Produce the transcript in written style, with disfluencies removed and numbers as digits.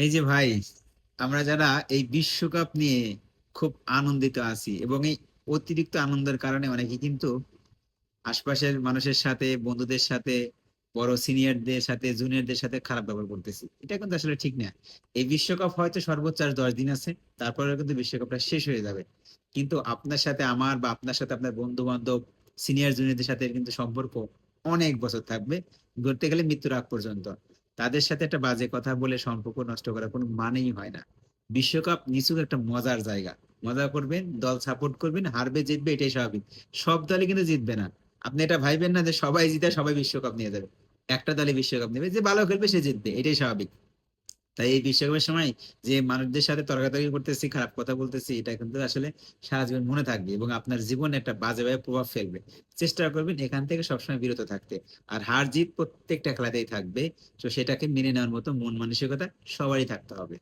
এই যে ভাই, আমরা যারা এই বিশ্বকাপ নিয়ে খুব আনন্দিত আছি এবং এই অতিরিক্ত আনন্দের কারণে অনেকে কিন্তু আশপাশের মানুষের সাথে, বন্ধুদের সাথে, বড় সিনিয়রদের সাথে, জুনিয়রদের সাথে খারাপ ব্যবহার করতেছি। এটা কিন্তু আসলে ঠিক না। এই বিশ্বকাপ হয়তো সর্বোচ্চ আর 10 দিন আছে, তারপরে কিন্তু বিশ্বকাপটা শেষ হয়ে যাবে। কিন্তু আপনার সাথে আমার বা আপনার সাথে আপনার বন্ধু বান্ধব, সিনিয়র জুনিয়রদের সাথে কিন্তু সম্পর্ক অনেক বছর থাকবে, ধরতে গেলে মৃত্যুর আগ পর্যন্ত। তাদের সাথে একটা বাজে কথা বলে সম্পর্ক নষ্ট করার কোনো মানেই হয় না। বিশ্বকাপ নিছক একটা মজার জায়গা। মজা করবেন, দল সাপোর্ট করবেন, হারবে জিতবে এটাই স্বাভাবিক। সব দলই কিন্তু জিতবে না। আপনি এটা ভাইবেন না যে সবাই জিতে সবাই বিশ্বকাপ নিয়ে যাবে। একটা দলে বিশ্বকাপ নেবে, যে ভালো খেলবে সে জিতবে, এটাই স্বাভাবিক। তাই এই বিশ্বকাপের সময় যে মানুষদের সাথে তর্কাতর্কি করতেছি, খারাপ কথা বলতেছি, এটা কিন্তু আসলে সারা জীবন মনে থাকবে এবং আপনার জীবনে একটা বাজেভাবে প্রভাব ফেলবে। চেষ্টা করবেন এখান থেকে সবসময় বিরত থাকতে। আর হার জিত প্রত্যেকটা খেলাতেই থাকবে। তো সেটাকে মেনে নেওয়ার মতো মন মানসিকতা সবারই থাকতে হবে।